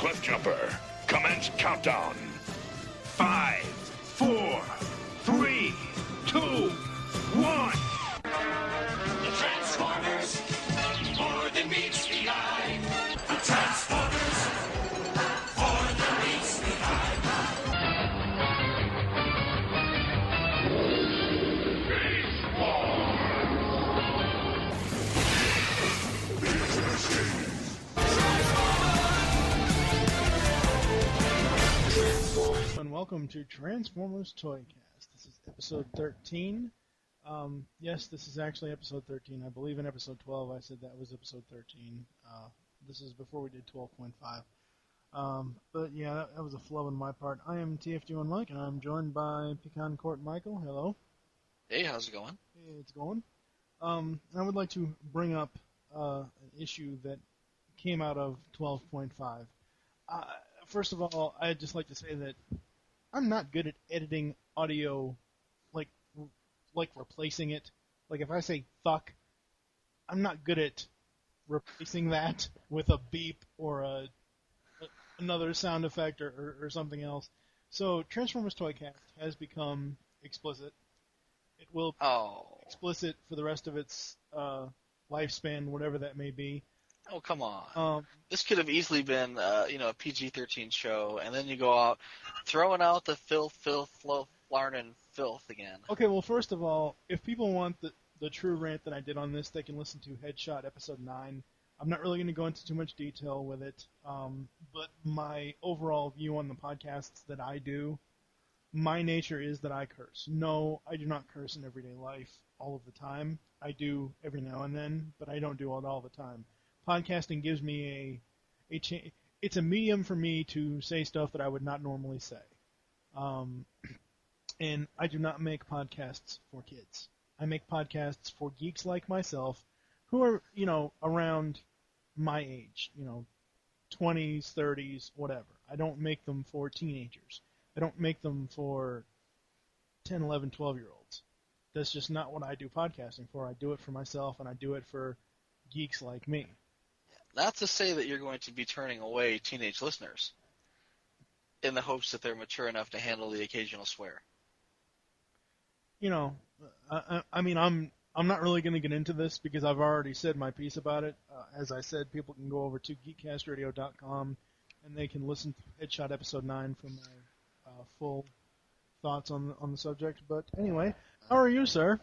Cliff Jumper. Commence countdown. 5, 4, 3, 2, 1. The Transformers, more than meets the eye. The Transformers, more than meets the eye. And welcome to Transformers ToyCast. This is episode 13. Yes, this is actually episode 13. I believe in episode 12 I said that was episode 13. This is before we did 12.5. But yeah, that was a flub on my part. I am TFG1 Mike, and I'm joined by Pecan Court Michael. Hello. Hey, how's it going? Hey, it's going. And I would like to bring up an issue that came out of 12.5. First of all, I'd just like to say that I'm not good at editing audio, like replacing it. Like if I say fuck, I'm not good at replacing that with a beep or another sound effect or something else. So Transformers ToyCast has become explicit. It will be explicit for the rest of its lifespan, whatever that may be. Oh, come on. This could have easily been, a PG-13 show, and then you go out throwing out the filth, and filth again. Okay, well, first of all, if people want the true rant that I did on this, they can listen to Headshot episode 9. I'm not really going to go into too much detail with it, but my overall view on the podcasts that I do, my nature is that I curse. No, I do not curse in everyday life all of the time. I do every now and then, but I don't do it all the time. Podcasting gives me it's a medium for me to say stuff that I would not normally say. And I do not make podcasts for kids. I make podcasts for geeks like myself who are, around my age, 20s, 30s, whatever. I don't make them for teenagers. I don't make them for 10, 11, 12-year-olds. That's just not what I do podcasting for. I do it for myself, and I do it for geeks like me. Not to say that you're going to be turning away teenage listeners in the hopes that they're mature enough to handle the occasional swear. I mean, I'm not really going to get into this because I've already said my piece about it. As I said, people can go over to geekcastradio.com and they can listen to Headshot episode 9 for my full thoughts on the subject. But anyway, how are you, sir?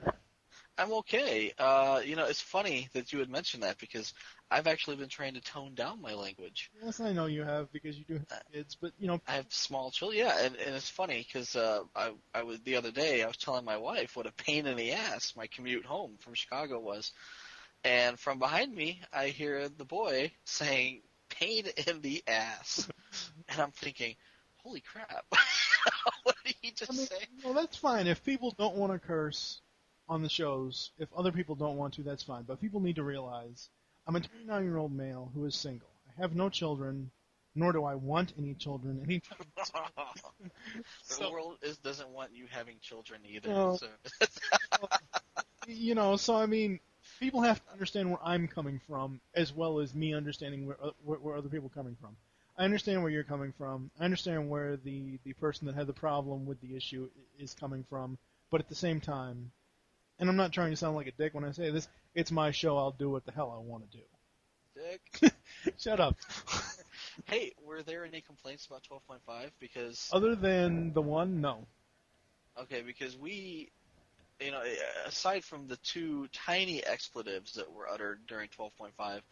I'm okay. It's funny that you would mention that because I've actually been trying to tone down my language. Yes, I know you have because you do have kids, but I have small children. Yeah, and it's funny because I was the other day I was telling my wife what a pain in the ass my commute home from Chicago was, and from behind me I hear the boy saying "pain in the ass," and I'm thinking, "Holy crap! What did he just say?" Well, that's fine if people don't want to curse on the shows. If other people don't want to, that's fine. But people need to realize I'm a 29-year-old male who is single. I have no children, nor do I want any children anytime soon. The world doesn't want you having children either. No. So. So I mean, people have to understand where I'm coming from, as well as me understanding where other people are coming from. I understand where you're coming from. I understand where the person that had the problem with the issue is coming from. But at the same time, and I'm not trying to sound like a dick when I say this, it's my show, I'll do what the hell I want to do. Dick. Shut up. Hey, were there any complaints about 12.5? Because other than the one, no. Okay, because we, aside from the two tiny expletives that were uttered during 12.5,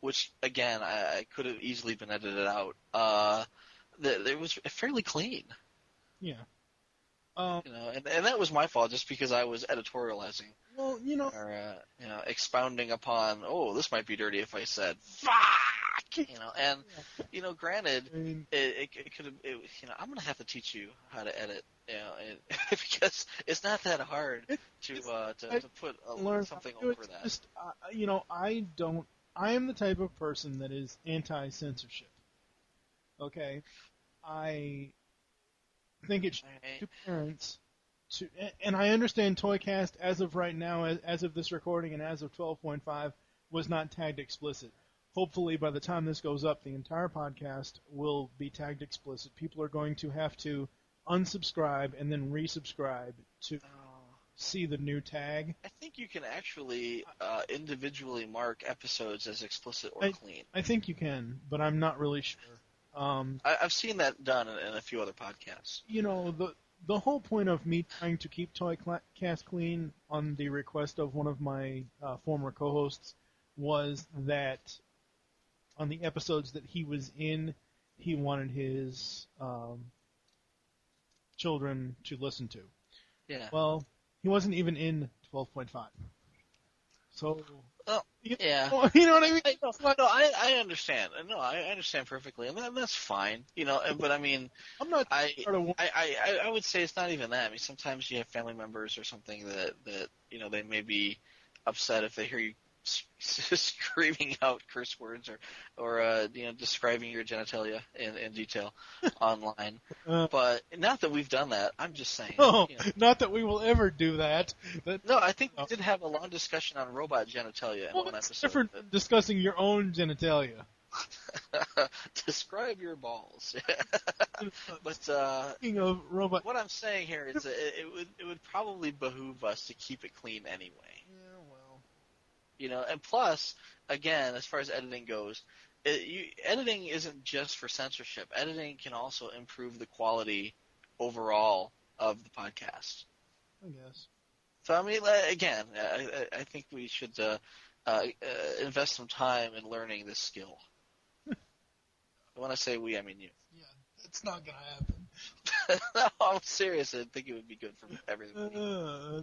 which, again, I could have easily been edited out, it was fairly clean. Yeah. And that was my fault, just because I was editorializing. Well, or expounding upon, this might be dirty if I said fuck, and granted, I mean, it could have, I'm gonna have to teach you how to edit, because it's not that hard to put something over that. Just, I am the type of person that is anti-censorship. Okay, I think it should be to parents and I understand ToyCast as of right now, as of this recording and as of 12.5, was not tagged explicit. hopefully by the time this goes up, the entire podcast will be tagged explicit. People are going to have to unsubscribe and then resubscribe to see the new tag. I think you can actually individually mark episodes as explicit or clean. I think you can, but I'm not really sure. I've seen that done in a few other podcasts. You know, the whole point of me trying to keep ToyCast clean on the request of one of my former co-hosts was that on the episodes that he was in, he wanted his children to listen to. Yeah. Well, he wasn't even in 12.5. So, yeah. You know what I mean? I understand. No, I understand perfectly, and that's fine. You know, but I mean, I'm not. I would say it's not even that. I mean, sometimes you have family members or something that you know, they may be upset if they hear you screaming out curse words or you know, describing your genitalia in detail online. But not that we've done that. I'm just saying. No, you know. not that we will ever do that. No, I think we did have a long discussion on robot genitalia in one it's episode. different than discussing your own genitalia. Describe your balls. But Speaking of robot, what I'm saying here is that it would probably behoove us to keep it clean anyway. yeah, well, You know, and plus, again, as far as editing goes, editing isn't just for censorship. Editing can also improve the quality overall of the podcast. I guess. So, I mean, again, I think we should invest some time in learning this skill. When I say we, I mean you. Yeah, it's not gonna happen. No, I'm serious. I think it would be good for everybody.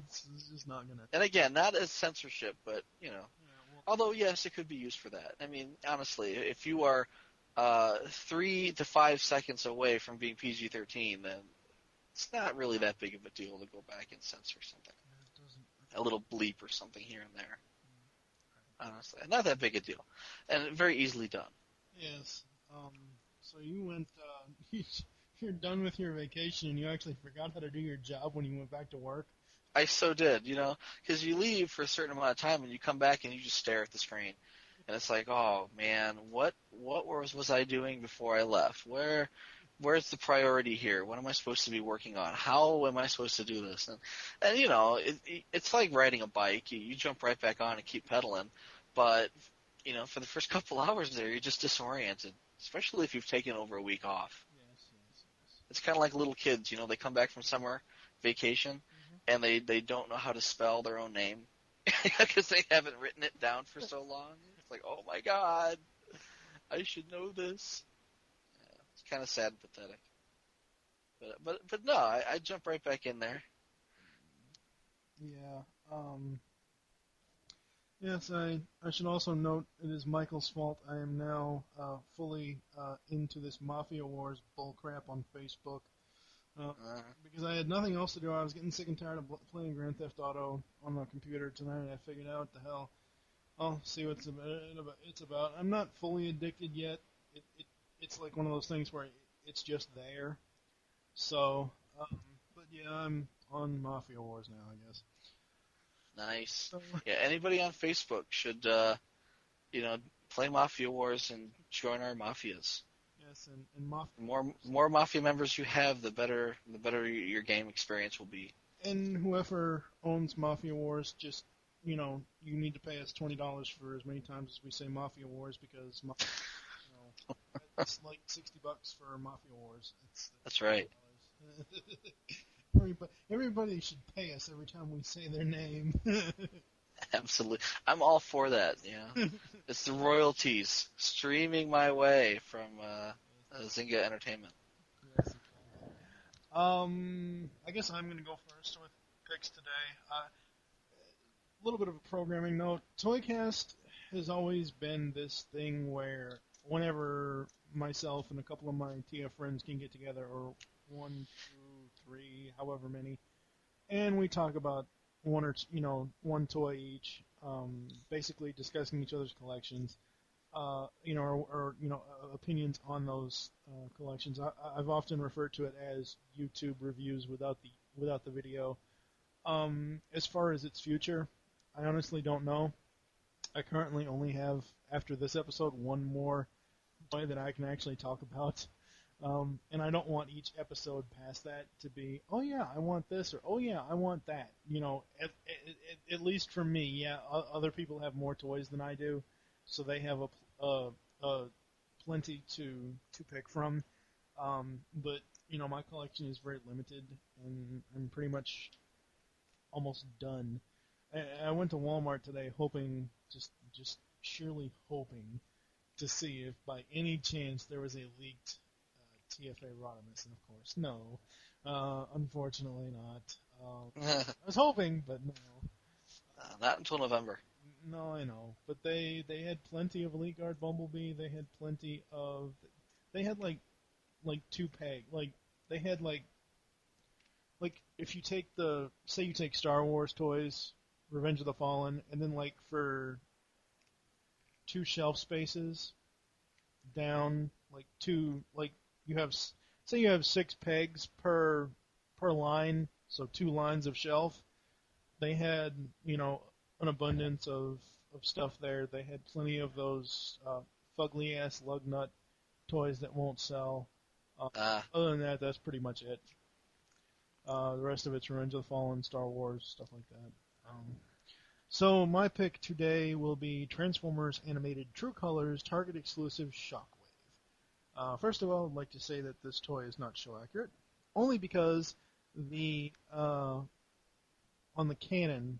It's just not gonna. And again, not as censorship, but, you know. Yeah, well, Although, yes, it could be used for that. I mean, honestly, if you are 3 to 5 seconds away from being PG-13, then it's not really that big of a deal to go back and censor something. it doesn't. A little bleep or something here and there. Honestly, not that big a deal. And very easily done. Yes. So you went. You're done with your vacation, and you actually forgot how to do your job when you went back to work. I so did, you know, because you leave for a certain amount of time and you come back and you just stare at the screen, and it's like, oh man, what was I doing before I left? Where's the priority here? What am I supposed to be working on? How am I supposed to do this? And you know, it's like riding a bike. You jump right back on and keep pedaling, but you know, for the first couple hours there, you're just disoriented, especially if you've taken over a week off. Yes. It's kind of like little kids, you know, they come back from summer vacation and they don't know how to spell their own name because they haven't written it down for so long. It's like, oh my God, I should know this. Yeah, it's kind of sad and pathetic. But no, I jump right back in there. Yeah. Yes, I should also note it is Michael's fault. I am now fully into this Mafia Wars bullcrap on Facebook because I had nothing else to do. I was getting sick and tired of playing Grand Theft Auto on my computer tonight. I figured out the hell I'll see what it's about. I'm not fully addicted yet. It's like one of those things where it's just there. So, but yeah, I'm on Mafia Wars now, I guess. Nice. Yeah, anybody on Facebook should, you know, play Mafia Wars and join our mafias. Yes, and Mafia. More Mafia members you have, the better your game experience will be. And whoever owns Mafia Wars, just, you know, you need to pay us $20 for as many times as we say Mafia Wars because, you know, it's like $60 for Mafia Wars. That's right. Everybody should pay us every time we say their name. Absolutely. I'm all for that, you know. It's the royalties streaming my way from Zynga Entertainment. Yes. I guess I'm going to go first with picks today. A little bit of a programming note. ToyCast has always been this thing where whenever myself and a couple of my TF friends can get together, or 1, 2, 3, however many, and we talk about one toy each, basically discussing each other's collections, or opinions on those collections. I've often referred to it as YouTube reviews without the video. As far as its future, I honestly don't know. I currently only have, after this episode, one more toy that I can actually talk about. And I don't want each episode past that to be, oh yeah, I want this, or oh yeah, I want that. At least for me, yeah, other people have more toys than I do, so they have a plenty to pick from. But my collection is very limited, and I'm pretty much almost done. I went to Walmart today, hoping, just sheerly hoping, to see if by any chance there was a leaked TFA Rodimus, and of course, no. Unfortunately not. I was hoping, but no. Not until November. No, I know. But they had plenty of Elite Guard Bumblebee. They had plenty of. They had like two peg. They had like if you take say you take Star Wars toys, Revenge of the Fallen, and then like for two shelf spaces down, like two you have, say you have 6 pegs per line, so 2 lines of shelf. They had, an abundance of stuff there. They had plenty of those fugly ass lug nut toys that won't sell. Other than that, that's pretty much it. The rest of it's Revenge of the Fallen, Star Wars, stuff like that. So my pick today will be Transformers Animated True Colors Target Exclusive Shockwave. First of all, I'd like to say that this toy is not show accurate, only because on the cannon,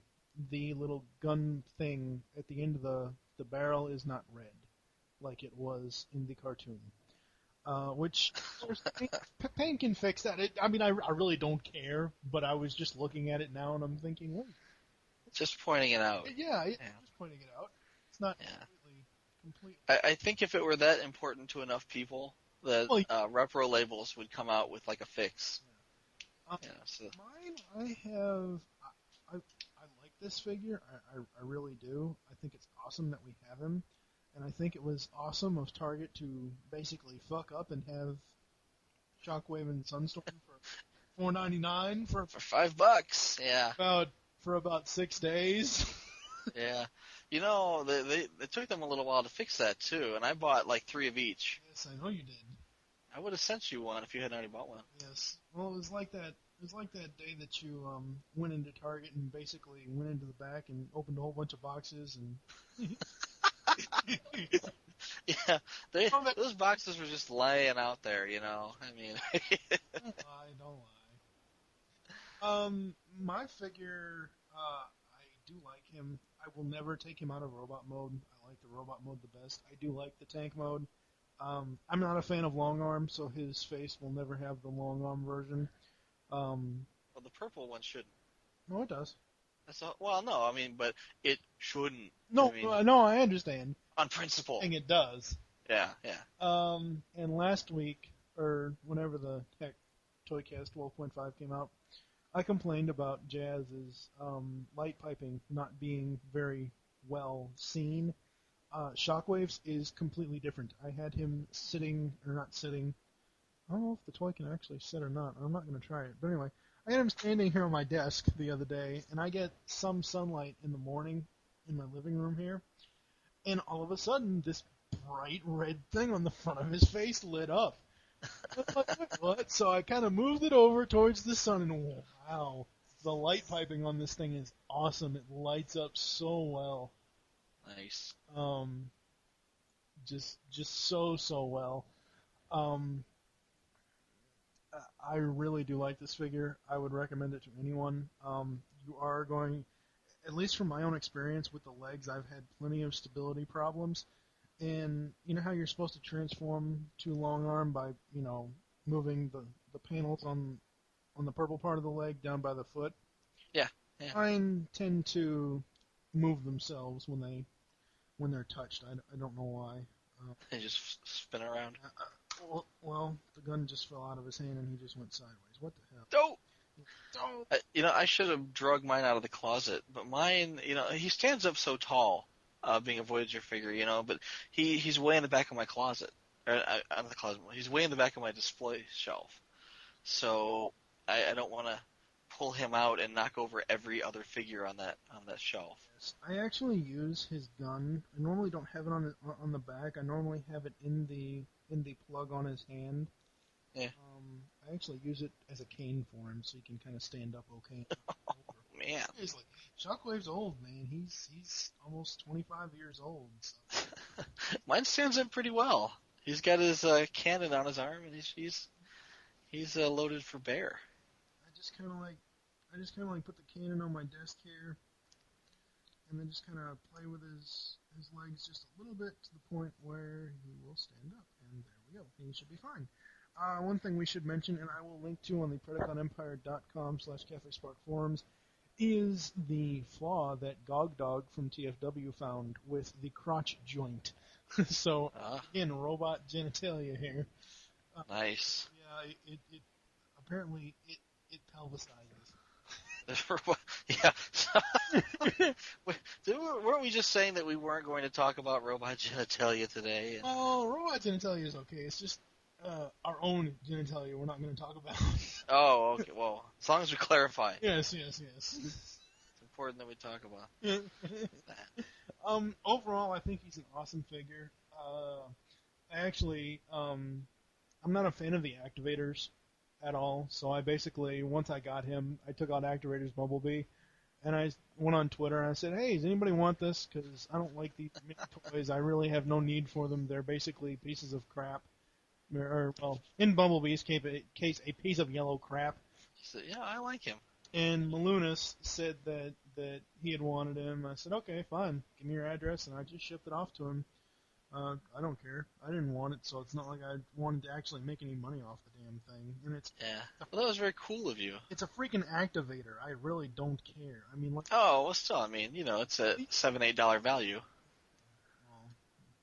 the little gun thing at the end of the barrel is not red, like it was in the cartoon. Which, of course, Paint can fix that. I really don't care, but I was just looking at it now and I'm thinking, wait. Just pointing it out. Yeah, just pointing it out. It's not completely. I think if it were that important to enough people, that repro labels would come out with like a fix. Mine, I like this figure. I really do. I think it's awesome that we have him, and I think it was awesome of Target to basically fuck up and have Shockwave and Sunstorm for $4.99 for $5. Yeah. For about 6 days. Yeah. It took them a little while to fix that too, and I bought like 3 of each. Yes, I know you did. I would have sent you one if you hadn't already bought one. Yes. Well, it was like that. It was like that day that you went into Target and basically went into the back and opened a whole bunch of boxes and. Yeah, those boxes were just laying out there, I mean. Don't lie. My figure, I do like him. I will never take him out of robot mode. I like the robot mode the best. I do like the tank mode. I'm not a fan of long arm, so his face will never have the long arm version. Well, the purple one shouldn't. No, it does. But it shouldn't. No, I understand. On principle. I think it does. Yeah. And last week, or whenever the heck ToyCast 12.5 came out, I complained about Jazz's light piping not being very well seen. Shockwave's is completely different. I had him not sitting. I don't know if the toy can actually sit or not. I'm not going to try it. But anyway, I had him standing here on my desk the other day, and I get some sunlight in the morning in my living room here, and all of a sudden, this bright red thing on the front of his face lit up. What? So I kind of moved it over towards the sun, and wow, the light piping on this thing is awesome. It lights up so well. Nice. Just so well. I really do like this figure. I would recommend it to anyone. You are going, at least from my own experience with the legs, I've had plenty of stability problems. And you know how you're supposed to transform to long arm by, moving the panels on the purple part of the leg down by the foot? Yeah. Mine tend to move themselves when they're touched. I don't know why. They just spin around. Well, the gun just fell out of his hand and he just went sideways. What the hell? Don't! I should have dragged mine out of the closet, but mine, he stands up so tall, being a Voyager figure, but he's way in the back of my closet. Or, out of the closet. He's way in the back of my display shelf. So I don't want to pull him out and knock over every other figure on that shelf. Yes, I actually use his gun. I normally don't have it on the back. I normally have it in the plug on his hand. Yeah. I actually use it as a cane for him, so he can kind of stand up okay. Man. Seriously, Shockwave's old, man. He's almost 25 years old. So. Mine stands up pretty well. He's got his cannon on his arm, and he's loaded for bear. I just kind of like put the cannon on my desk here, and then just kind of play with his legs just a little bit to the point where he will stand up, and there we go. He should be fine. One thing we should mention, and I will link to on the PredaconEmpire.com/CafeSpark forums, is the flaw that Gogdog from TFW found with the crotch joint. So, again, robot genitalia here. Nice. Yeah, it apparently it pelvisizes. Yeah. Weren't we just saying that we weren't going to talk about robot genitalia today? Oh, robot genitalia is okay. It's just our own genitalia we're not going to talk about. Oh, okay. Well, as long as we clarify. Yes. It's important that we talk about that. Overall, I think he's an awesome figure. I'm not a fan of the activators at all. So I basically, once I got him, I took out Activator's Bumblebee, and I went on Twitter and I said, hey, does anybody want this? Because I don't like these mini toys. I really have no need for them. They're basically pieces of crap. Or, well, in Bumblebee's case, a piece of yellow crap. He said, yeah, I like him. And Malunas said that he had wanted him. I said, okay, fine. Give me your address, and I just shipped it off to him. I don't care. I didn't want it, so it's not like I wanted to actually make any money off the damn thing. And it's Well, that was very cool of you. It's a freaking activator. I really don't care. I mean, like. Oh, well, still, I mean, it's a $7-8 value.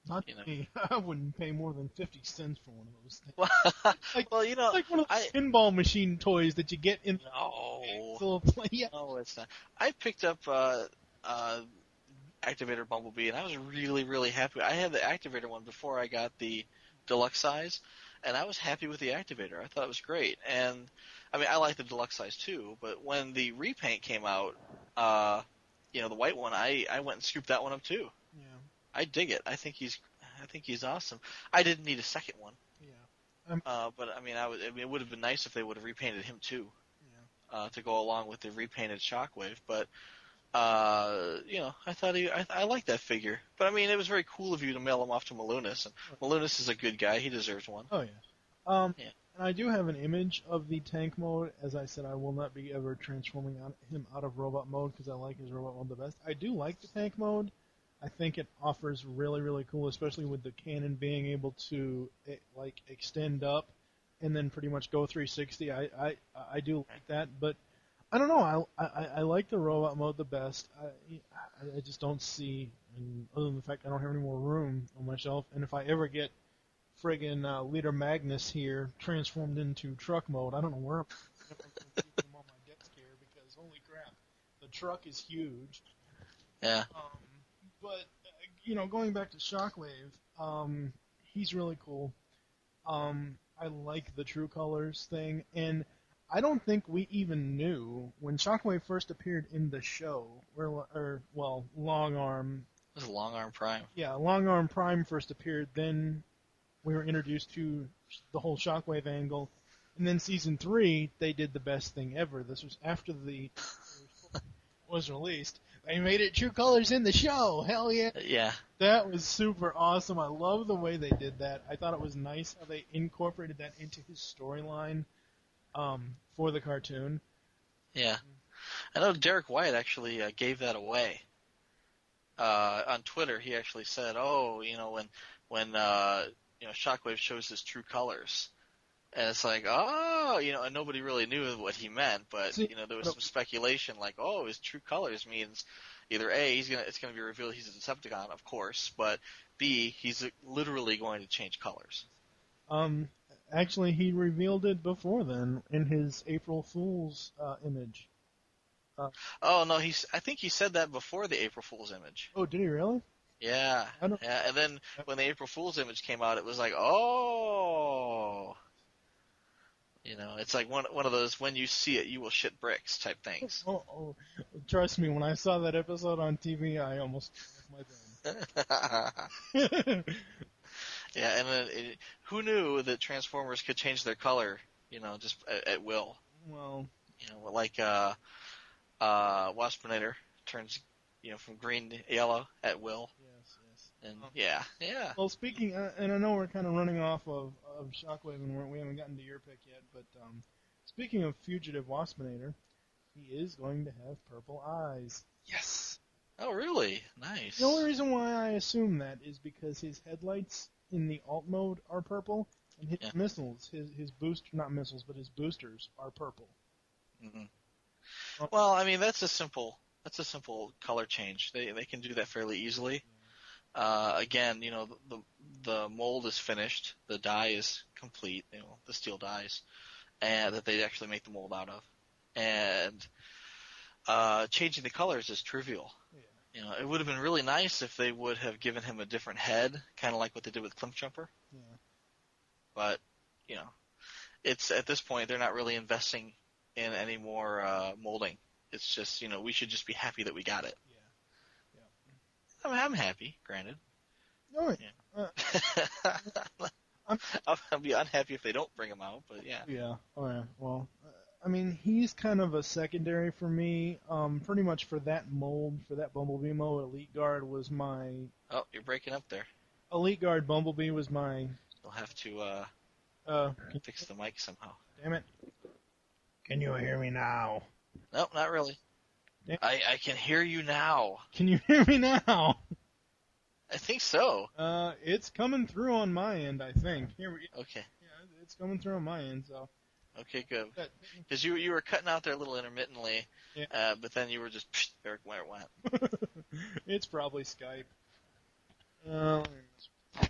Not me. I wouldn't pay more than 50 cents for one of those things. Well, like one of those pinball machine toys that you get in. No. Yeah. No, it's not. I picked up Activator Bumblebee, and I was really, really happy. I had the Activator one before I got the deluxe size, and I was happy with the Activator. I thought it was great. And, I mean, I like the deluxe size too, but when the repaint came out, the white one, I went and scooped that one up too. Yeah. I dig it. I think he's awesome. I didn't need a second one. Yeah. But I mean, it would have been nice if they would have repainted him too. Yeah. To go along with the repainted Shockwave. But I thought I like that figure. But I mean, it was very cool of you to mail him off to Malunas, and Malunas is a good guy. He deserves one. Oh yeah. And I do have an image of the tank mode. As I said, I will not be ever transforming him out of robot mode because I like his robot mode the best. I do like the tank mode. I think it offers really, really cool, especially with the cannon being able to extend up and then pretty much go 360. I do like that, but I don't know. I like the robot mode the best. I just don't see, and other than the fact I don't have any more room on my shelf, and if I ever get friggin' Leader Magnus here transformed into truck mode, I don't know where I'm going to keep him on my desk here because holy crap, the truck is huge. Yeah. But, going back to Shockwave, he's really cool. I like the True Colors thing, and I don't think we even knew when Shockwave first appeared in the show, Long Arm. It was Long Arm Prime. Yeah, Long Arm Prime first appeared, then we were introduced to the whole Shockwave angle, and then Season 3, they did the best thing ever. This was after the was released. They made it True Colors in the show. Hell yeah. Yeah. That was super awesome. I love the way they did that. I thought it was nice how they incorporated that into his storyline for the cartoon. Yeah. I know Derek White actually gave that away. On Twitter, he actually said, when Shockwave shows his true colors. And it's like, and nobody really knew what he meant, but, there was some speculation like, his true colors means either A, it's going to be revealed he's a Decepticon, of course, but B, he's literally going to change colors. Actually, he revealed it before then in his April Fool's image. I think he said that before the April Fool's image. Oh, did he really? Yeah. And then when the April Fool's image came out, it was like, It's like one of those when you see it, you will shit bricks type things. Oh, trust me, when I saw that episode on TV, I almost lost my brain. Yeah, and who knew that Transformers could change their color, just at will. Well, Like Waspinator turns, from green to yellow at will. yes. And yeah. Well, speaking, and I know we're kind of running off of Shockwave, and we haven't gotten to your pick yet, but speaking of Fugitive Waspinator, he is going to have purple eyes. Yes. Oh, really? Nice. The only reason why I assume that is because his headlights in the alt mode are purple, and his missiles, his not missiles, but his boosters are purple. Mm-hmm. Well, I mean, that's a simple color change. They can do that fairly easily. Again, the mold is finished, the die is complete, the steel dies, and that they actually make the mold out of, and changing the colors is trivial. Yeah. It would have been really nice if they would have given him a different head, kind of like what they did with Klimpjumper. Yeah. But it's at this point they're not really investing in any more molding. It's just we should just be happy that we got it. Yeah. I'm happy, granted. Oh, yeah. I'll be unhappy if they don't bring him out, but yeah. Yeah. Oh, yeah. Well, I mean, he's kind of a secondary for me. Pretty much for that mold, for that Bumblebee mold, Elite Guard was my. Oh, you're breaking up there. Elite Guard Bumblebee was my. You'll have to fix the mic somehow. Damn it! Can you hear me now? Nope, not really. I can hear you now. Can you hear me now? I think so. It's coming through on my end, I think. Okay. Yeah, it's coming through on my end, so. Okay, good. Because you were cutting out there a little intermittently, but then you were just there where it went. It's probably Skype.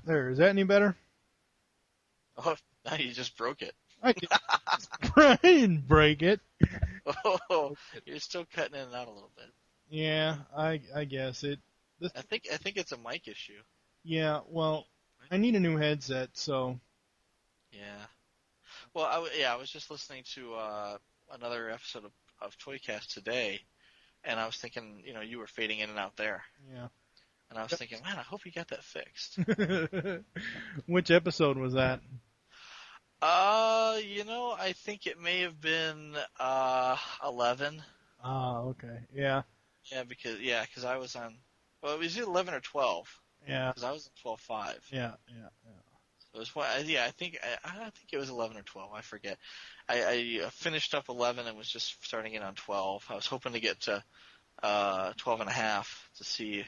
There, is that any better? Oh, now you just broke it. I didn't break it. Oh, you're still cutting in and out a little bit. Yeah, I guess it. I think it's a mic issue. Yeah, well, I need a new headset, so. Yeah. Well, I was just listening to another episode of ToyCast today, and I was thinking, you were fading in and out there. Yeah. And I was thinking, man, I hope you got that fixed. Which episode was that? I think it may have been 11. Ah, okay. Yeah. Yeah, because I was on. Well, it was either 11 or 12. Yeah. Because I was on 12.5. Yeah. So it was I think it was 11 or 12. I forget. I finished up 11 and was just starting in on 12. I was hoping to get to 12 and a half to see.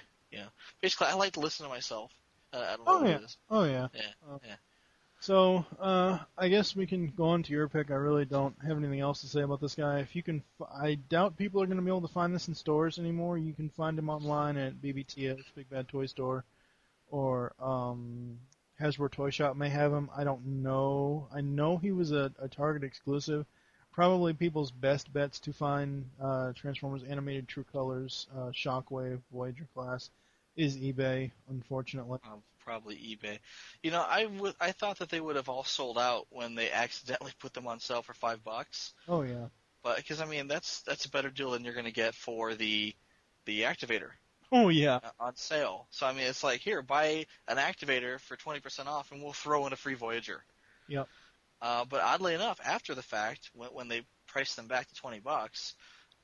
Basically, I like to listen to myself. I don't know what it is. Oh yeah. Yeah. So, I guess we can go on to your pick. I really don't have anything else to say about this guy. If you can, I doubt people are going to be able to find this in stores anymore. You can find him online at BBTS, Big Bad Toy Store, or Hasbro Toy Shop may have him. I don't know. I know he was a Target exclusive. Probably people's best bets to find Transformers Animated True Colors, Shockwave, Voyager class is eBay, unfortunately. Probably eBay. I thought that they would have all sold out when they accidentally put them on sale for $5. Oh yeah. But because that's a better deal than you're going to get for the activator. Oh yeah. On sale. So it's like, here, buy an activator for 20% off, and we'll throw in a free Voyager. Yep. But oddly enough, after the fact, when they priced them back to $20,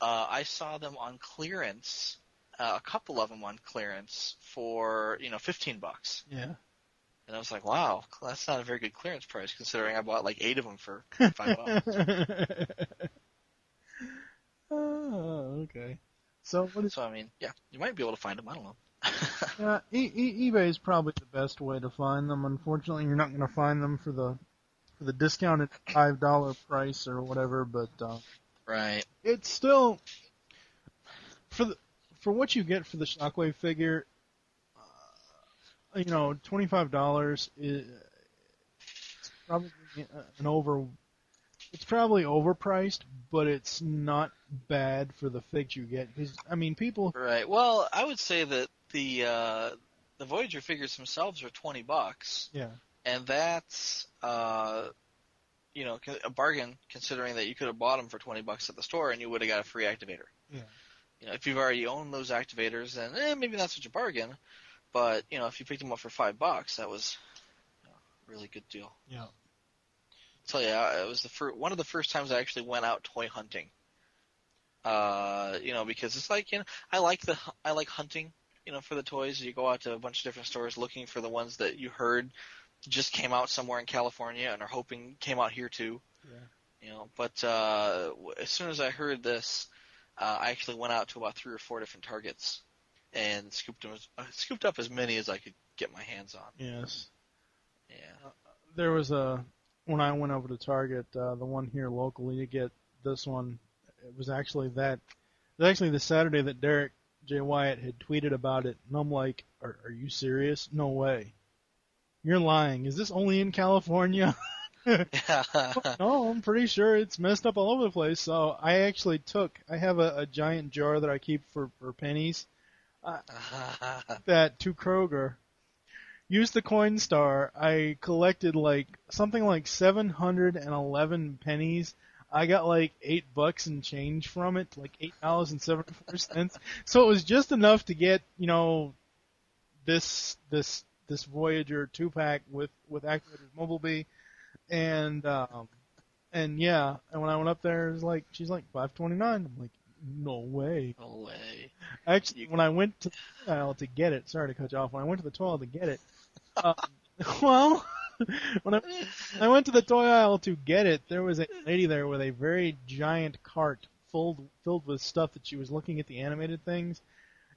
I saw them on clearance. A couple of them on clearance for $15. Yeah. And I was like, wow, that's not a very good clearance price considering I bought like 8 of them for $5. Oh, okay. So you might be able to find them. I don't know. Yeah, eBay is probably the best way to find them. Unfortunately, you're not going to find them for the discounted $5 price or whatever. But right, it's still for what you get for the Shockwave figure. $25 is probably It's probably overpriced, but it's not bad for the figs you get. Because people. Right. Well, I would say that the Voyager figures themselves are $20. Yeah. And that's a bargain considering that you could have bought them for $20 at the store and you would have got a free activator. Yeah. If you've already owned those activators, then maybe not such a bargain. But if you picked them up for $5, that was a really good deal. Yeah. So yeah, it was one of the first times I actually went out toy hunting. Because it's like I like hunting. For the toys, you go out to a bunch of different stores looking for the ones that you heard just came out somewhere in California and are hoping came out here too. Yeah. But as soon as I heard this, I actually went out to about 3 or 4 different Targets and scooped up as many as I could get my hands on. Yes. Yeah. There was when I went over to Target, the one here locally, to get this one. It was actually the Saturday that Derek J. Wyatt had tweeted about it, and I'm like, are you serious? No way. You're lying. Is this only in California? No, I'm pretty sure it's messed up all over the place. So I actually I have a giant jar that I keep for pennies. That to Kroger. Used the Coinstar. I collected something like 711 pennies. I got like $8 and change from it, like $8.74. So it was just enough to get, this Voyager 2-pack with activated Mobile and yeah, and when I went up there, it was she's like $5.29. I'm like, no way. No way. Actually, when I went to the aisle to get it, sorry to cut you off. When I went to the toy aisle to get it, when I went to the toy aisle to get it, there was a lady there with a very giant cart filled with stuff that she was looking at the animated things,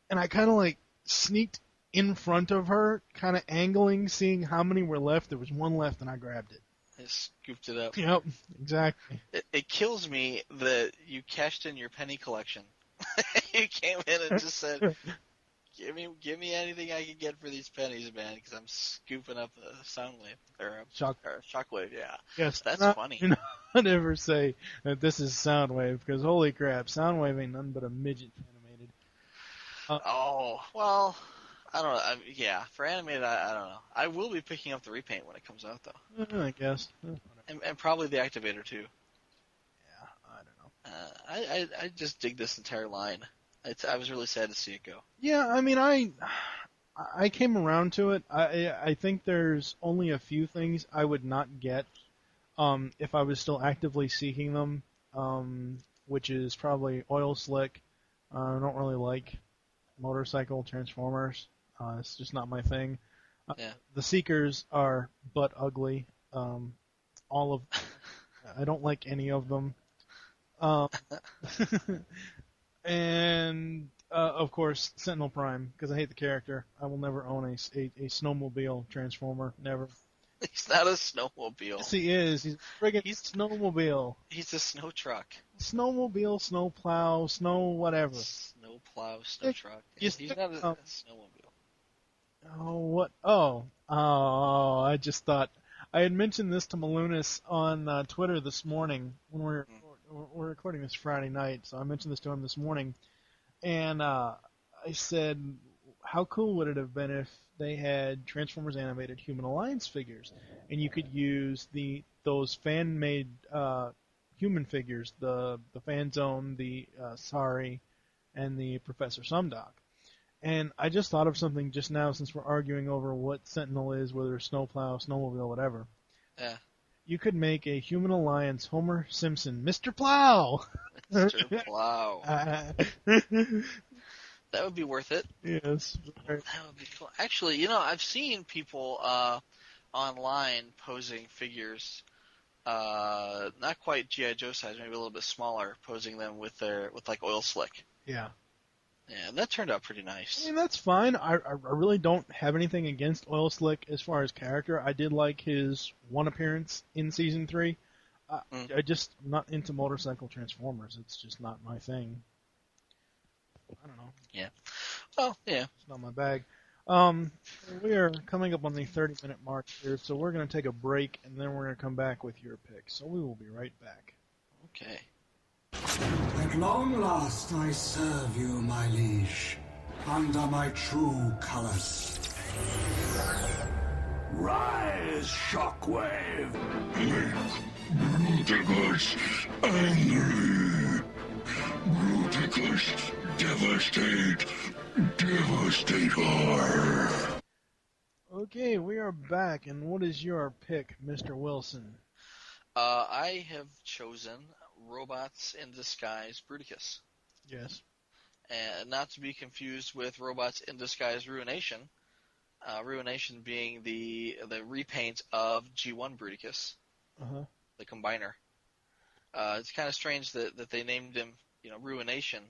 and I kind of sneaked in front of her, kind of angling, seeing how many were left. There was one left, and I grabbed it. I scooped it up. Yep, exactly. It kills me that you cashed in your penny collection. You came in and just said, "Give me anything I can get for these pennies, man," because I'm scooping up a Soundwave or a Shockwave. Yeah. Yes, that's funny. Do not ever say that this is Soundwave, because holy crap, Soundwave ain't nothing but a midget animated. Well. I don't know. Yeah, for animated, I don't know. I will be picking up the repaint when it comes out, though. I guess. And probably the activator, too. Yeah, I don't know. I just dig this entire line. I was really sad to see it go. Yeah, I mean, I came around to it. I think there's only a few things I would not get if I was still actively seeking them, which is probably oil slick. I don't really like motorcycle transformers. It's just not my thing. Yeah. The Seekers are butt ugly. I don't like any of them. And of course, Sentinel Prime, because I hate the character. I will never own a snowmobile transformer. Never. He's not a snowmobile. Yes, he is. He's a friggin' snowmobile. He's a snow truck. Snowmobile, snowplow, snow whatever. Snowplow, snow truck. Yeah, he's not a snowmobile. Oh, what? Oh, I just thought. I had mentioned this to Malunas on Twitter this morning when we're recording this Friday night, so I mentioned this to him this morning. And I said, how cool would it have been if they had Transformers Animated Human Alliance figures, and you could use those fan-made human figures, the Fan Zone, the Sari, and the Professor Sumdock. And I just thought of something just now, since we're arguing over what Sentinel is, whether it's snowplow, snowmobile, whatever. Yeah. You could make a Human Alliance Homer Simpson, Mr. Plow. Mr. Plow. That would be worth it. Yes. That would be cool. Actually, I've seen people online posing figures, not quite G.I. Joe size, maybe a little bit smaller, posing them with oil slick. Yeah. Yeah, that turned out pretty nice. I mean, that's fine. I really don't have anything against Oil Slick as far as character. I did like his one appearance in Season 3. I just am not into motorcycle Transformers. It's just not my thing. I don't know. Yeah. Well, yeah. It's not my bag. We are coming up on the 30-minute mark here, so we're going to take a break, and then we're going to come back with your picks. So we will be right back. Okay. At long last I serve you, my liege, under my true colors. Rise, Shockwave! Bruticus angry. Bruticus devastate. Devastator. Okay, we are back, and what is your pick, Mr. Wilson? I have chosen Robots in Disguise Bruticus. Yes. And not to be confused with Robots in Disguise Ruination. Ruination being the repaint of G1 Bruticus, Uh-huh. the combiner. It's kind of strange that they named him, Ruination,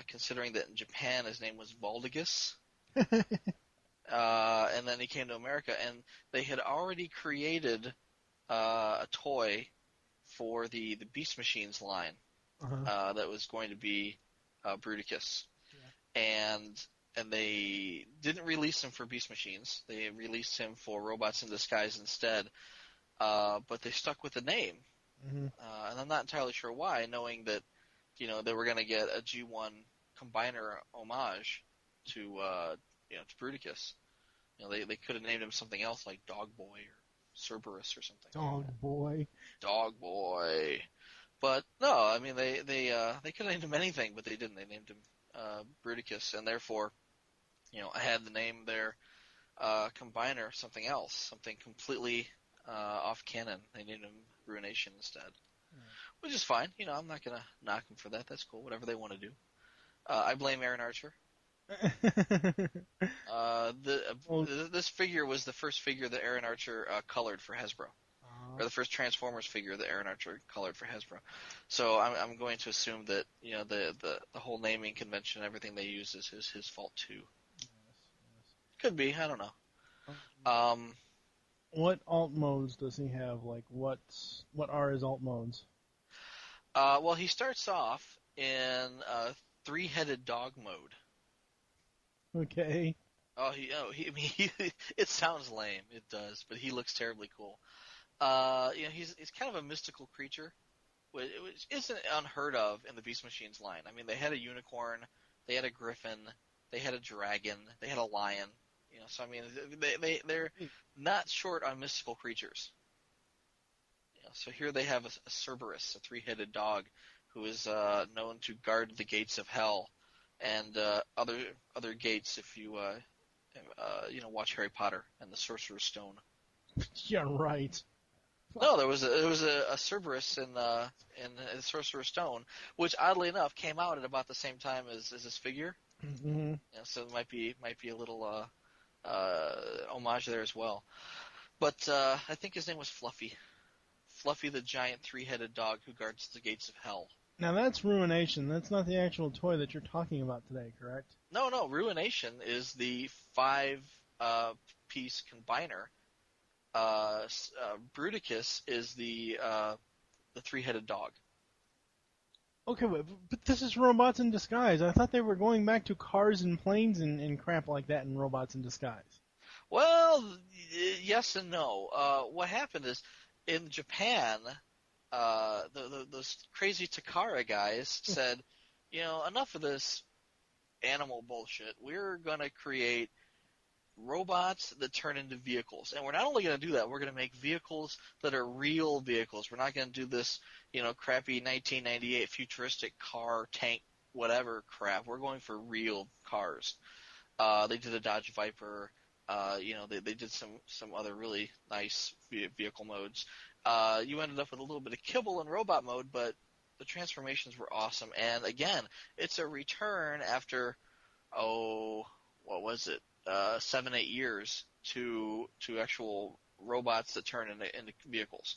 considering that in Japan his name was Baldigus. And then he came to America, and they had already created a toy for the Beast Machines line that was going to be Bruticus. Yeah. And they didn't release him for Beast Machines. They released him for Robots in Disguise instead, but they stuck with the name. Mm-hmm. And I'm not entirely sure why, knowing that, they were going to get a G1 combiner homage to Bruticus. They could have named him something else like Dog Boy or Cerberus or something. Dog Boy. But no, I mean they could have named him anything, but they didn't. They named him Bruticus, and therefore, I had the name there, combiner, something else, something completely off canon. They named him Ruination instead, which is fine. I'm not gonna knock them for that. That's cool. Whatever they want to do. I blame Aaron Archer. This figure was the first figure that Aaron Archer colored for Hasbro, or the first Transformers figure that Aaron Archer colored for Hasbro. So I'm going to assume that the whole naming convention, everything they use is his fault too. Yes. Could be. I don't know. What alt modes does he have? Like what are his alt modes? Well, he starts off in three-headed dog mode. Okay. It sounds lame. It does, but he looks terribly cool. He's kind of a mystical creature, which isn't unheard of in the Beast Machines line. I mean, they had a unicorn, they had a griffin, they had a dragon, they had a lion. So I mean, they're not short on mystical creatures. So here they have a Cerberus, a three-headed dog, who is known to guard the gates of hell. And other gates if you watch Harry Potter and the Sorcerer's Stone. Yeah, right. No, there was a Cerberus in the Sorcerer's Stone, which oddly enough came out at about the same time as this figure. Mm-hmm. So it might be a little homage there as well. But I think his name was Fluffy. Fluffy, the giant three-headed dog who guards the gates of hell. Now that's Ruination. That's not the actual toy that you're talking about today, correct? No. Ruination is the 5-piece combiner. Bruticus is the three-headed dog. Okay, but this is Robots in Disguise. I thought they were going back to cars and planes and crap like that in Robots in Disguise. Well, yes and no. What happened is, in Japan, those crazy Takara guys said, enough of this animal bullshit. We're going to create robots that turn into vehicles. And we're not only going to do that, we're going to make vehicles that are real vehicles. We're not going to do this, crappy 1998 futuristic car, tank, whatever crap. We're going for real cars. They did a Dodge Viper. They did some other really nice vehicle modes. You ended up with a little bit of kibble in robot mode, but the transformations were awesome. And again, it's a return after, 7-8 years to actual robots that turn into vehicles.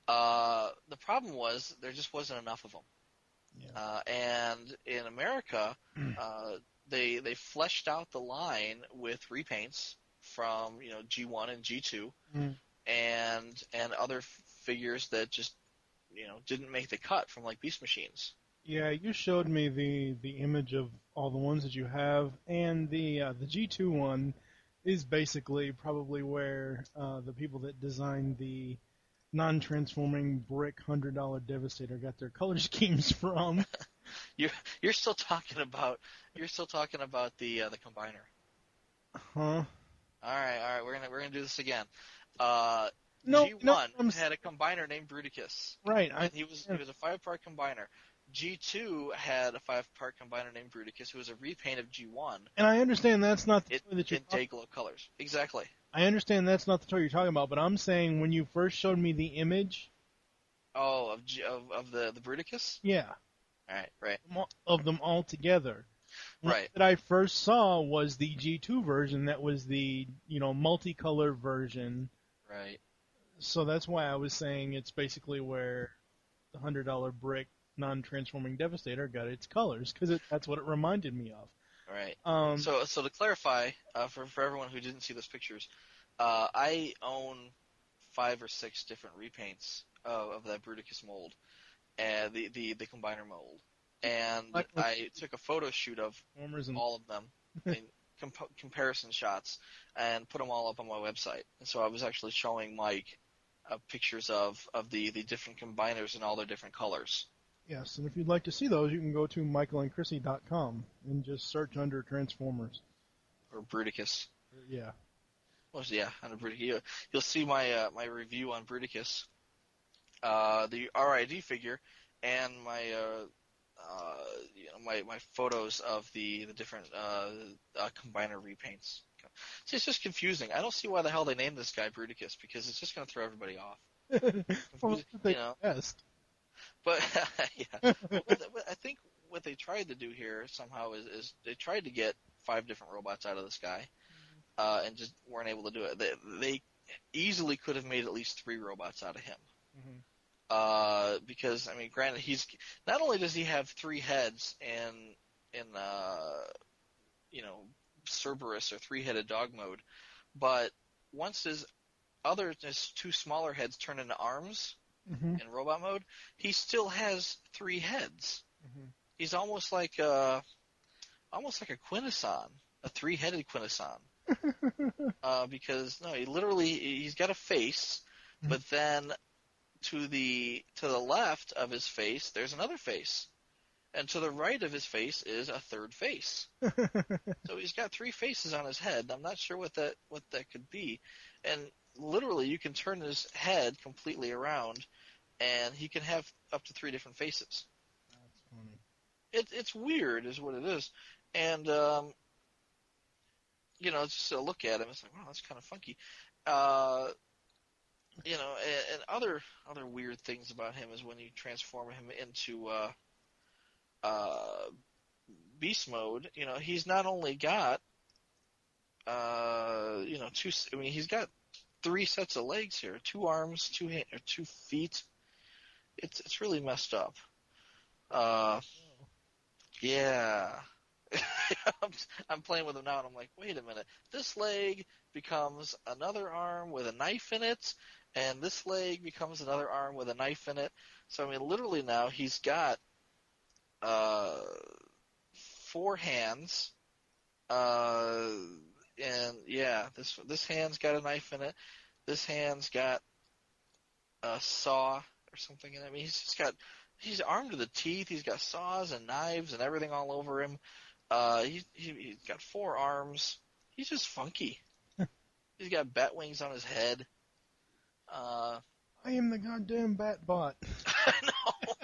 The problem was there just wasn't enough of them. Yeah. And in America, they fleshed out the line with repaints from G1 and G2. And other figures that just didn't make the cut from like Beast Machines. Yeah, you showed me the image of all the ones that you have, and the G2 one is basically probably where the people that designed the non-transforming brick $100 Devastator got their color schemes from. You're still talking about the combiner. Huh? All right, we're gonna do this again. No, G1 had a combiner named Bruticus. Right. And he was a 5-part combiner. G2 had a 5-part combiner named Bruticus, who was a repaint of G1. And I understand that's not the toy that you're in Dayglow colors. Exactly. I understand that's not the toy you're talking about, but I'm saying when you first showed me the image. Oh, of the Bruticus? Yeah. Right. Of them all together. Right. What I first saw was the G2 version. That was the multicolor version. Right. So that's why I was saying it's basically where the $100 brick non-transforming Devastator got its colors, because that's what it reminded me of. Right. So to clarify, for everyone who didn't see those pictures, I own 5 or 6 different repaints of that Bruticus mold, and the combiner mold, and I took a photo shoot of all of them, in comparison shots, and put them all up on my website. And so I was actually showing Mike pictures of the different combiners in all their different colors. Yes, and if you'd like to see those, you can go to michaelandchrissy.com and just search under Transformers. Or Bruticus. Yeah. Well, yeah, under Bruticus. You'll see my my review on Bruticus, the RID figure, and my my photos of the different combiner repaints. See, it's just confusing. I don't see why the hell they named this guy Bruticus, because it's just going to throw everybody off. Well, best. But yeah, I think what they tried to do here somehow is they tried to get 5 different robots out of this guy, and just weren't able to do it. They easily could have made at least 3 robots out of him. Mm-hmm. Because I mean, granted, he's not only does he have 3 heads in Cerberus or 3-headed dog mode, but once his 2 smaller heads turn into arms. Mm-hmm. In robot mode, he still has 3 heads. Mm-hmm. He's almost like a Quintesson, a 3-headed Quintesson. Because he's got a face, mm-hmm. But then to the left of his face, there's another face, and to the right of his face is a 3rd face. So he's got 3 faces on his head. I'm not sure what that could be, and literally you can turn his head completely around, and he can have up to 3 different faces. That's funny. It's weird, is what it is, and just to look at him, it's like, wow, that's kind of funky. And other weird things about him is when you transform him into beast mode. He's not only got he's got 3 sets of legs here, 2 arms, 2 feet. It's really messed up. Yeah. I'm playing with him now, and I'm like, wait a minute. This leg becomes another arm with a knife in it, and this leg becomes another arm with a knife in it. So, I mean, literally now he's got 4 hands, and yeah, this hand's got a knife in it. This hand's got a saw or something in it. I mean, he's armed to the teeth. He's got saws and knives and everything all over him. He's got 4 arms. He's just funky. He's got bat wings on his head. I am the goddamn bat bot. I know.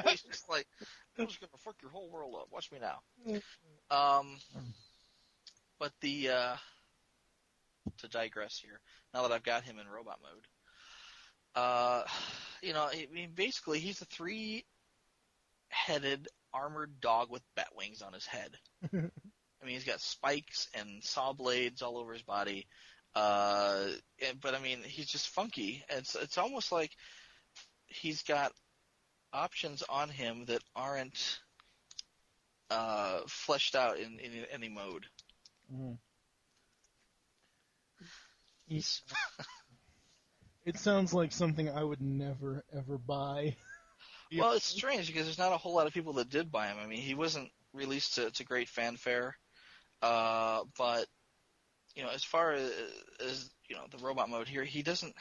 He's just like, I'm just gonna fuck your whole world up. Watch me now. But to digress here, now that I've got him in robot mode, I mean, basically he's a 3-headed armored dog with bat wings on his head. I mean, he's got spikes and saw blades all over his body. But I mean, he's just funky. It's almost like he's got options on him that aren't fleshed out in any mode. Mm. It sounds like something I would never, ever buy. Well, it's strange because there's not a whole lot of people that did buy him. I mean, he wasn't released to great fanfare. But, as far as the robot mode here, he doesn't,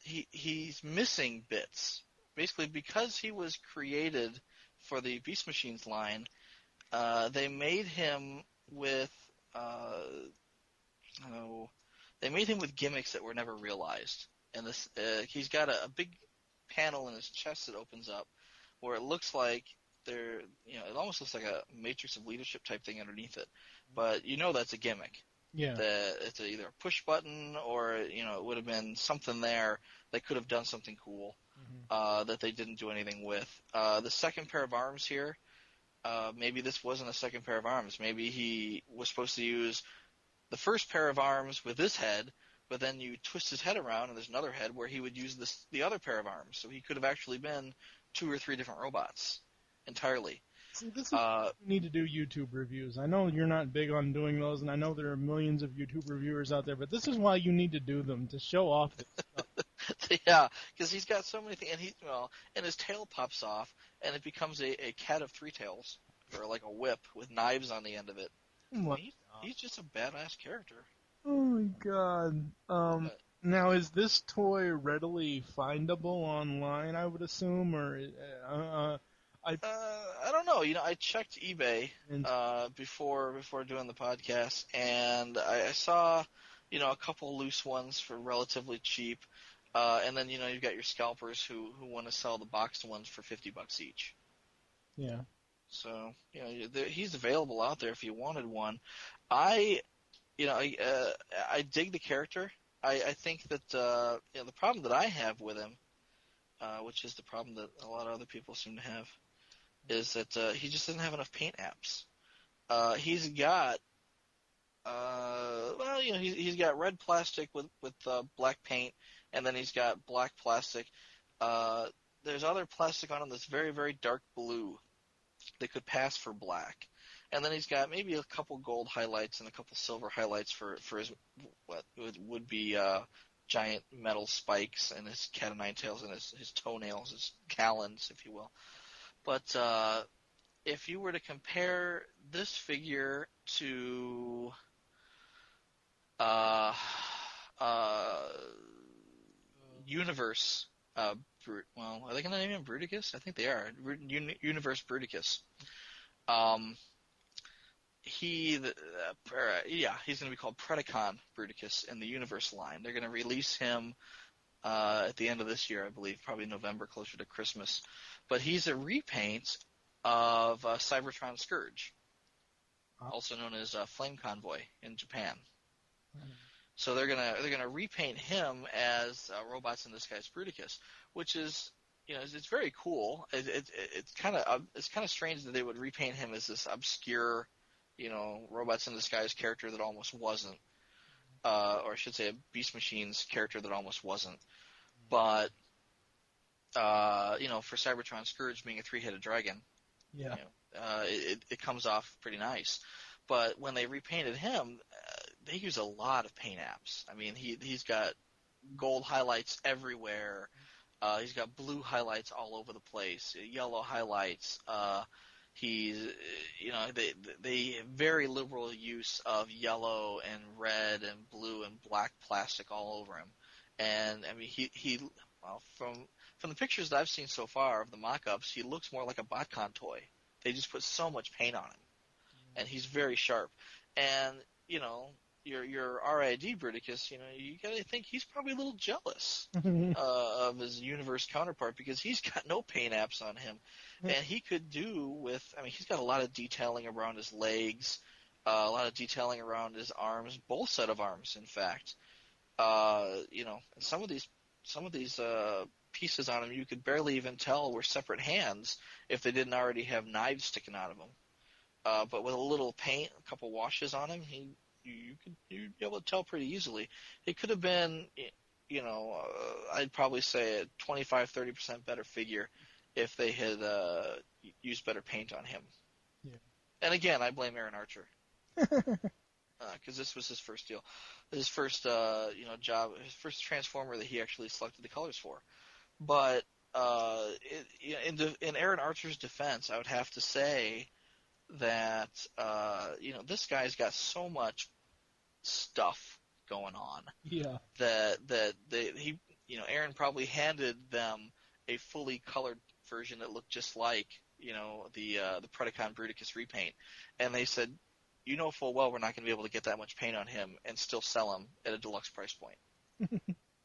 he's missing bits. Basically, because he was created for the Beast Machines line, they made him with, They made him with gimmicks that were never realized. And this, he's got a big panel in his chest that opens up, where it looks like it almost looks like a matrix of leadership type thing underneath it. But that's a gimmick. Yeah. That it's either a push button or it would have been something there that could have done something cool that they didn't do anything with. The second pair of arms here, maybe this wasn't a second pair of arms. Maybe he was supposed to use the first pair of arms with this head, but then you twist his head around and there's another head where he would use the other pair of arms. So he could have actually been 2 or 3 different robots entirely. See, this is why you need to do YouTube reviews. I know you're not big on doing those, and I know there are millions of YouTube reviewers out there, but this is why you need to do them, to show off this stuff. Yeah, because he's got so many things, and his tail pops off, and it becomes a cat of 3 tails, or like a whip with knives on the end of it. He's just a badass character. Oh my god. Now, is this toy readily findable online, I would assume, or I don't know. I checked eBay before doing the podcast, and I saw a couple loose ones for relatively cheap, and then you've got your scalpers who want to sell the boxed ones for $50 each. Yeah. So he's available out there if you wanted one. I dig the character. I think that the problem that I have with him, which is the problem that a lot of other people seem to have, is that he just doesn't have enough paint apps. He's got he's got red plastic with black paint, and then he's got black plastic. There's other plastic on him that's very, very dark blue that could pass for black. And then he's got maybe a couple gold highlights and a couple silver highlights for his what would be giant metal spikes and his cat o' nine tails and his toenails, his talons, if you will. But if you were to compare this figure to Universe, are they going to name him Bruticus? I think they are. Universe Bruticus. He's going to be called Predacon Bruticus in the Universe line. They're going to release him at the end of this year, I believe, probably November, closer to Christmas. But he's a repaint of Cybertron Scourge, also known as Flame Convoy in Japan. So they're gonna repaint him as Robots in Disguise Bruticus, which is it's very cool. It's kind of strange that they would repaint him as this obscure Robots in Disguise character that almost wasn't, or I should say a Beast Machines character that almost wasn't. But for Cybertron Scourge being a 3-headed dragon, it comes off pretty nice. But when they repainted him, they use a lot of paint apps. I mean, he's got gold highlights everywhere. He's got blue highlights all over the place, yellow highlights. They very liberal use of yellow and red and blue and black plastic all over him. And I mean, from the pictures that I've seen so far of the mock-ups, he looks more like a BotCon toy. They just put so much paint on him, and he's very sharp. And your RID Bruticus, you gotta think he's probably a little jealous of his Universe counterpart because he's got no paint apps on him, and he could do with. I mean, he's got a lot of detailing around his legs, a lot of detailing around his arms, both set of arms, in fact. Some of these pieces on him you could barely even tell were separate hands if they didn't already have knives sticking out of them. But with a little paint, a couple washes on him, you'd be able to tell pretty easily. It could have been, I'd probably say a 25-30% better figure if they had used better paint on him. Yeah. And again, I blame Aaron Archer because this was his first deal, his first job, his first Transformer that he actually selected the colors for. But in Aaron Archer's defense, I would have to say that this guy's got so much stuff going on. Yeah. That Aaron probably handed them a fully colored version that looked just like the Predacon Bruticus repaint, and they said, you know full well we're not going to be able to get that much paint on him and still sell him at a deluxe price point.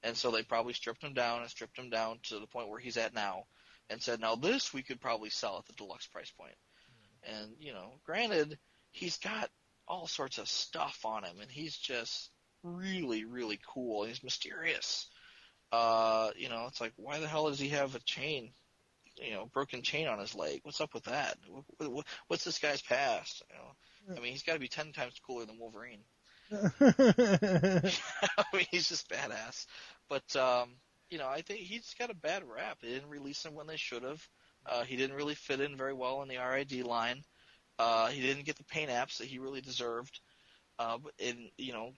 And so they probably stripped him down to the point where he's at now and said, now this we could probably sell at the deluxe price point. And, granted, he's got all sorts of stuff on him, and he's just really, really cool. He's mysterious. It's like, why the hell does he have a chain, broken chain on his leg? What's up with that? What's this guy's past? I mean, he's got to be 10 times cooler than Wolverine. I mean, he's just badass. But, I think he's got a bad rap. They didn't release him when they should have. He didn't really fit in very well in the RID line. He didn't get the paint apps that he really deserved.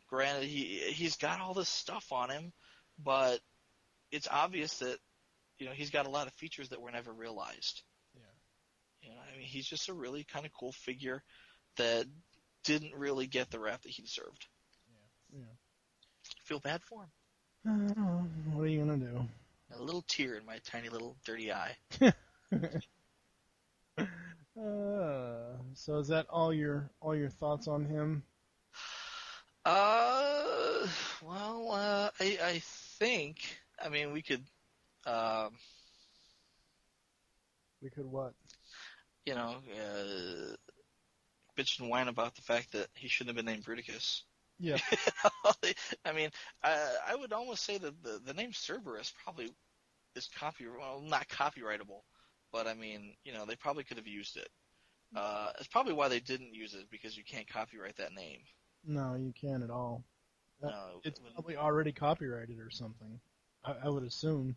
Granted, he's got all this stuff on him, but it's obvious that, he's got a lot of features that were never realized. Yeah. I mean, he's just a really kind of cool figure that didn't really get the rap that he deserved. Yeah. Feel bad for him. What are you gonna do? A little tear in my tiny little dirty eye. So is that all your thoughts on him? I think. I mean, we could. We could what? Bitch and whine about the fact that he shouldn't have been named Bruticus. Yeah. I mean, I would almost say that the name Cerberus probably is not copyrightable, but I mean, they probably could have used it. It's probably why they didn't use it, because you can't copyright that name. No, you can't at all. No, it's probably already copyrighted or something. I would assume,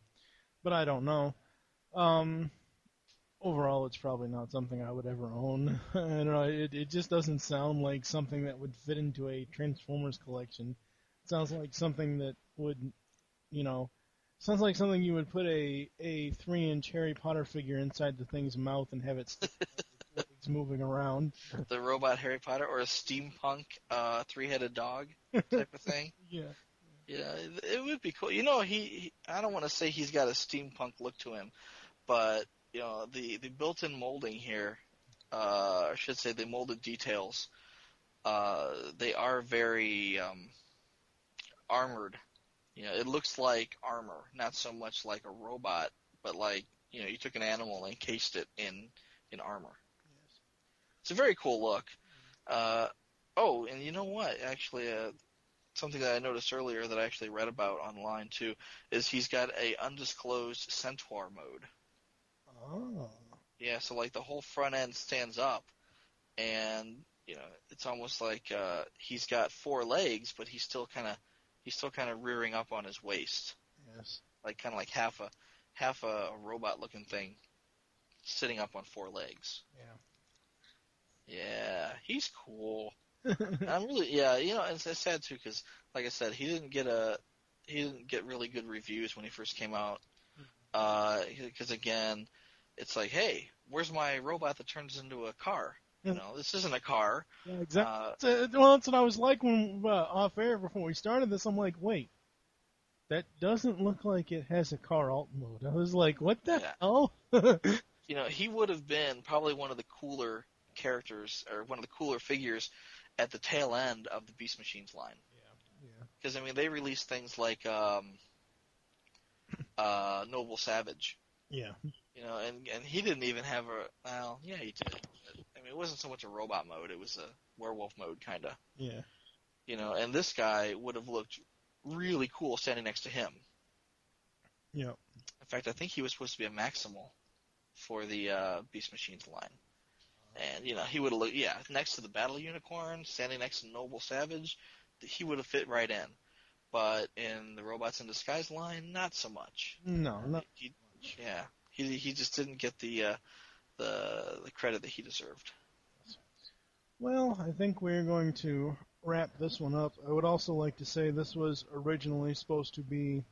but I don't know. Overall, it's probably not something I would ever own. I don't know. It just doesn't sound like something that would fit into a Transformers collection. It sounds like something that would, sounds like something you would put a 3-inch Harry Potter figure inside the thing's mouth and have it legs moving around. The robot Harry Potter, or a steampunk 3-headed dog type of thing. Yeah. Yeah, it would be cool. I don't want to say he's got a steampunk look to him, but the built-in molding here, I should say the molded details, they are very armored. It looks like armor, not so much like a robot, but like, you took an animal and encased it in armor. Yes. It's a very cool look. And you know what? Actually, something that I noticed earlier that I actually read about online too is he's got a undisclosed centaur mode. Oh. Yeah, so like the whole front end stands up, and it's almost like he's got 4 legs, but he's still kind of rearing up on his waist. Yes. Like kind of like half a robot looking thing sitting up on 4 legs. Yeah. Yeah, he's cool. I'm really, and it's sad too, because like I said, he didn't get really good reviews when he first came out. Because again, it's like, hey, where's my robot that turns into a car? This isn't a car. Yeah, exactly. Well, that's what I was like when off air before we started this. I'm like, wait, that doesn't look like it has a car alt mode. I was like, what the hell? He would have been probably one of the cooler characters, or one of the cooler figures at the tail end of the Beast Machines line. Yeah. Because, I mean, they released things like Noble Savage. Yeah. And he didn't even have he did. I mean, it wasn't so much a robot mode, it was a werewolf mode, kind of. Yeah. And this guy would have looked really cool standing next to him. Yeah. In fact, I think he was supposed to be a Maximal for the Beast Machines line. And, he would have looked, next to the Battle Unicorn, standing next to Noble Savage, he would have fit right in. But in the Robots in Disguise line, not so much. No, not he just didn't get the credit that he deserved. Well, I think we're going to wrap this one up. I would also like to say this was originally supposed to be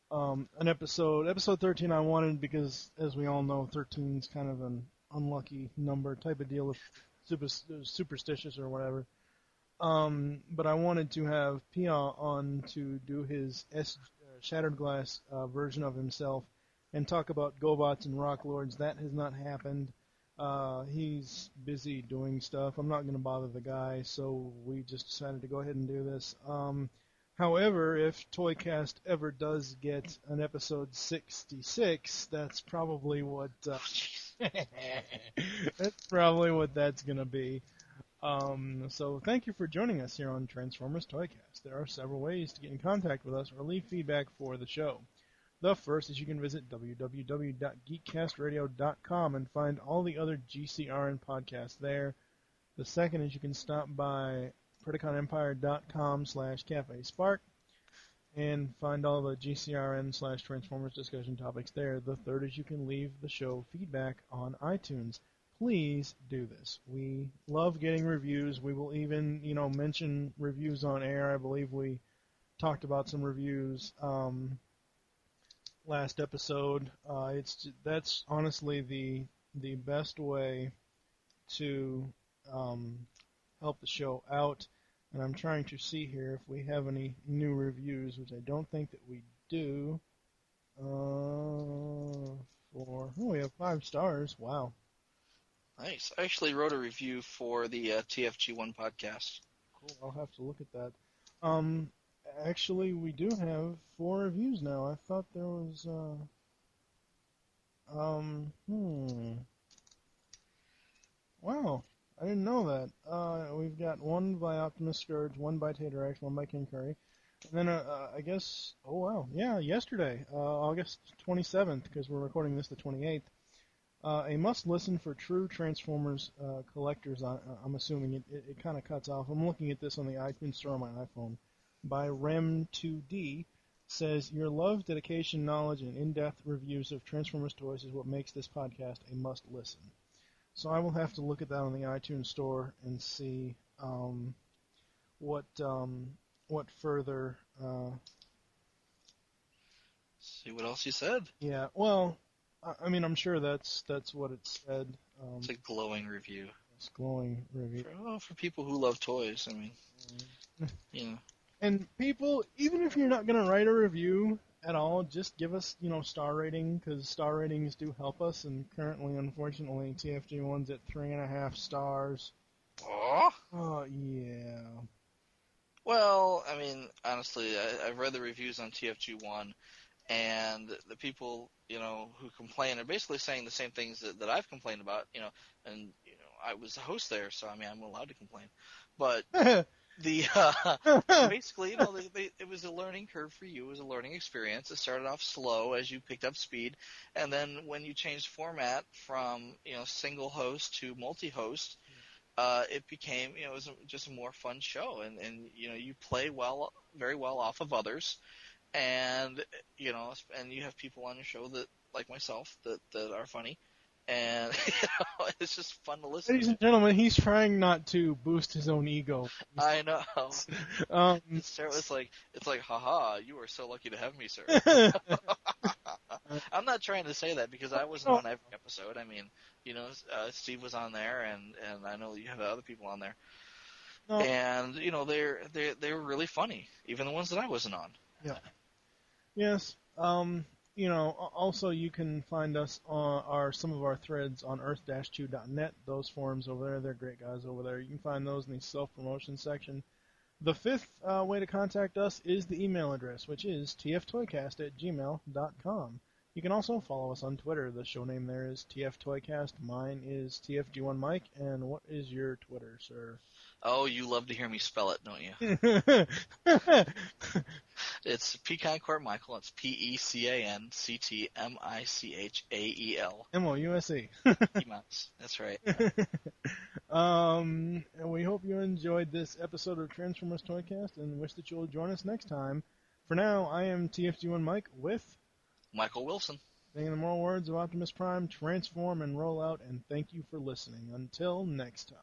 an episode 13 I wanted because, as we all know, 13 is kind of an unlucky number type of deal, superstitious or whatever. But I wanted to have Pia on to do his Shattered Glass version of himself and talk about GoBots and Rock Lords. That has not happened. He's busy doing stuff. I'm not going to bother the guy, so we just decided to go ahead and do this. However, if ToyCast ever does get an episode 66, that's probably what that's probably what that's going to be. So thank you for joining us here on Transformers ToyCast. There are several ways to get in contact with us or leave feedback for the show. The first is you can visit www.geekcastradio.com and find all the other GCRN podcasts there. The second is you can stop by PredicaunEmpire.com/CafeSpark and find all the GCRN/Transformers discussion topics there. The third is you can leave the show feedback on iTunes. Please do this. We love getting reviews. We will even, mention reviews on air. I believe we talked about some reviews last episode. That's honestly the best way to help the show out. And I'm trying to see here if we have any new reviews, which I don't think that we do. We have 5 stars. Wow. Nice. I actually wrote a review for the TFG1 podcast. Cool. I'll have to look at that. Actually, we do have 4 reviews now. I thought there was, Wow, I didn't know that. We've got 1 by Optimus Scourge, 1 by Tater X, 1 by King Curry. And then, I guess, oh wow, yeah, yesterday, August 27th, because we're recording this the 28th, a must-listen for true Transformers collectors, I'm assuming. It kind of cuts off. I'm looking at this on the iTunes Store on my iPhone. By Rem2D, says, your love, dedication, knowledge, and in-depth reviews of Transformers toys is what makes this podcast a must-listen. So I will have to look at that on the iTunes Store and see what further... See what else you said. Yeah, well, I mean, I'm sure that's what it said. It's a glowing review. It's a glowing review. For people who love toys, I mean, And people, even if you're not going to write a review at all, just give us, star rating, because star ratings do help us, and currently, unfortunately, TFG1's at 3.5 stars. Aw. Oh, yeah. Well, I mean, honestly, I've read the reviews on TFG1, and the people, who complain are basically saying the same things that I've complained about, and, I was the host there, so, I mean, I'm allowed to complain. But... basically, it was a learning curve for you. It was a learning experience. It started off slow as you picked up speed, and then when you changed format from single host to multi-host, it became it was just a more fun show, and you play very well off of others, and and you have people on your show that like myself that are funny. And it's just fun to listen Ladies to. and gentlemen, he's trying not to boost his own ego. I know. It's like, haha, you are so lucky to have me, sir. I'm not trying to say that because I wasn't on every episode. I mean, Steve was on there, and I know you have other people on there. No. And they were really funny, even the ones that I wasn't on. Yeah. Yes. Also you can find us on some of our threads on earth-2.net. Those forums over there, they're great guys over there. You can find those in the self-promotion section. The 5th way to contact us is the email address, which is tftoycast@gmail.com. You can also follow us on Twitter. The show name there is TFToycast. Mine is TFG1Mike. And what is your Twitter, sir? Oh, you love to hear me spell it, don't you? It's Pecan Court Michael. It's PECANCTMICHAEL. MOUSE. That's right. And we hope you enjoyed this episode of Transformers ToyCast and wish that you'll join us next time. For now, I am TFG1Mike with Michael Wilson. Saying the moral words of Optimus Prime, transform and roll out, and thank you for listening. Until next time.